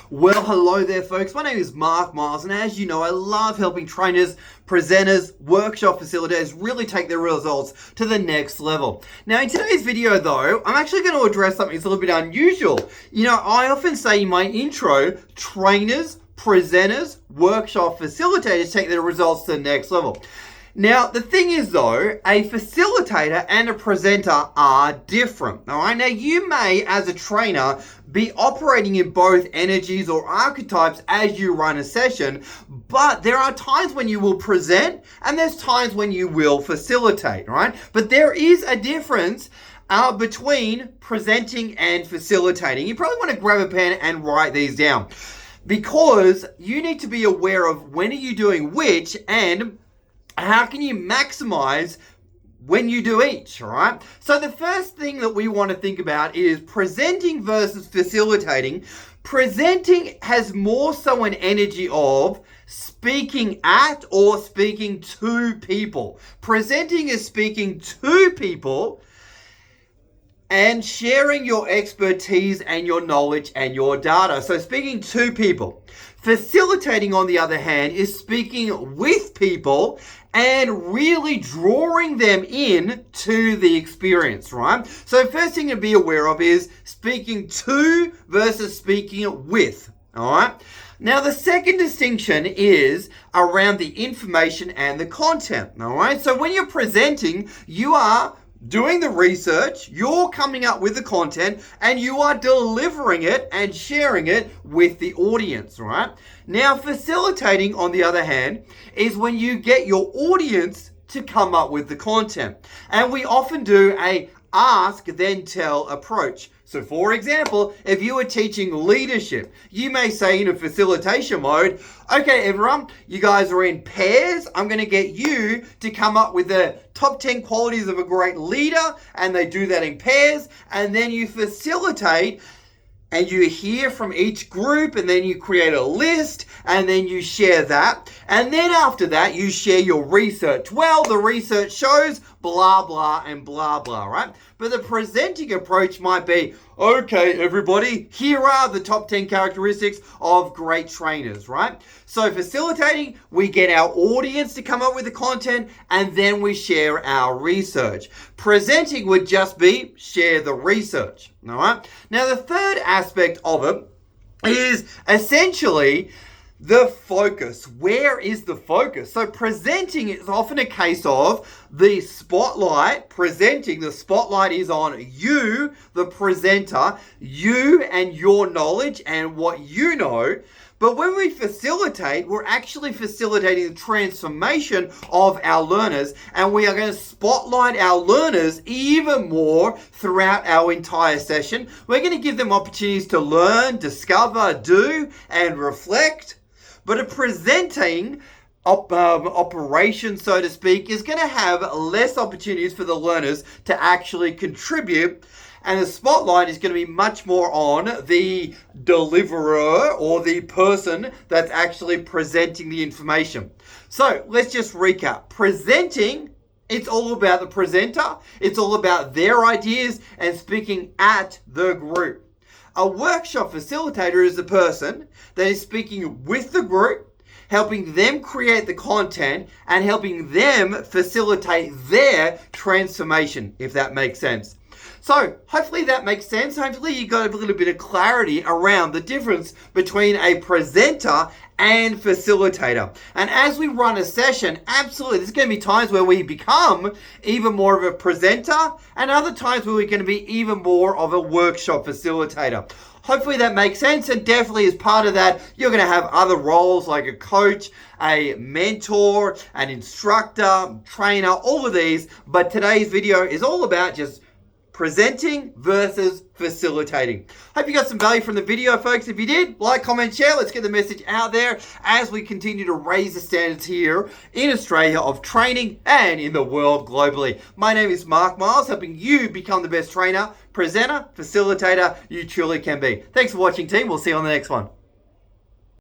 Well, hello there, folks. My name is Mark Miles, and as you know, I love helping trainers, presenters, workshop facilitators really take their results to the next level. Now, in today's video, though, I'm actually going to address something that's a little bit unusual. You know, I often say in my intro, trainers, presenters, workshop facilitators take their results to the next level. Now, the thing is, though, a facilitator and a presenter are different, all right? Now, you may, as a trainer, be operating in both energies or archetypes as you run a session, but there are times when you will present and there's times when you will facilitate, all right? But there is a difference between presenting and facilitating. You probably want to grab a pen and write these down because you need to be aware of when are you doing which and how can you maximize when you do each, all right? So the first thing that we want to think about is presenting versus facilitating. Presenting has more so an energy of speaking at or speaking to people. Presenting is speaking to people and sharing your expertise and your knowledge and your data. So speaking to people. Facilitating, on the other hand, is speaking with people and really drawing them in to the experience, right? So first thing to be aware of is speaking to versus speaking with, all right? Now, the second distinction is around the information and the content, all right? So when you're presenting, you are doing the research, you're coming up with the content, and you are delivering it and sharing it with the audience, right? Now, facilitating, on the other hand, is when you get your audience to come up with the content. And we often do a ask, then tell approach. So for example, if you were teaching leadership, you may say in a facilitation mode, okay, everyone, you guys are in pairs. I'm going to get you to come up with the top 10 qualities of a great leader. And they do that in pairs. And then you facilitate and you hear from each group and then you create a list and then you share that. And then after that, you share your research. Well, the research shows blah, blah, and blah, blah, right? But the presenting approach might be, okay, everybody, here are the top 10 characteristics of great trainers, right? So facilitating, we get our audience to come up with the content and then we share our research. Presenting would just be share the research, all right? Now, the third aspect of it is essentially the focus. Where is the focus? So presenting is often a case of the spotlight. Presenting, the spotlight is on you, the presenter, you and your knowledge and what you know. But when we facilitate, we're actually facilitating the transformation of our learners, and we are going to spotlight our learners even more throughout our entire session. We're going to give them opportunities to learn, discover, do, and reflect. But a presenting operation, so to speak, is going to have less opportunities for the learners to actually contribute. And the spotlight is going to be much more on the deliverer or the person that's actually presenting the information. So let's just recap. Presenting, it's all about the presenter. It's all about their ideas and speaking at the group. A workshop facilitator is the person that is speaking with the group, helping them create the content and helping them facilitate their transformation, if that makes sense. So hopefully that makes sense. Hopefully you got a little bit of clarity around the difference between a presenter and facilitator. And as we run a session, absolutely, there's going to be times where we become even more of a presenter and other times where we're going to be even more of a workshop facilitator. Hopefully that makes sense, and definitely as part of that, you're going to have other roles like a coach, a mentor, an instructor, trainer, all of these. But today's video is all about just presenting versus facilitating. Hope you got some value from the video, folks. If you did, like, comment, share. Let's get the message out there as we continue to raise the standards here in Australia of training and in the world globally. My name is Mark Miles, helping you become the best trainer, presenter, facilitator you truly can be. Thanks for watching, team. We'll see you on the next one.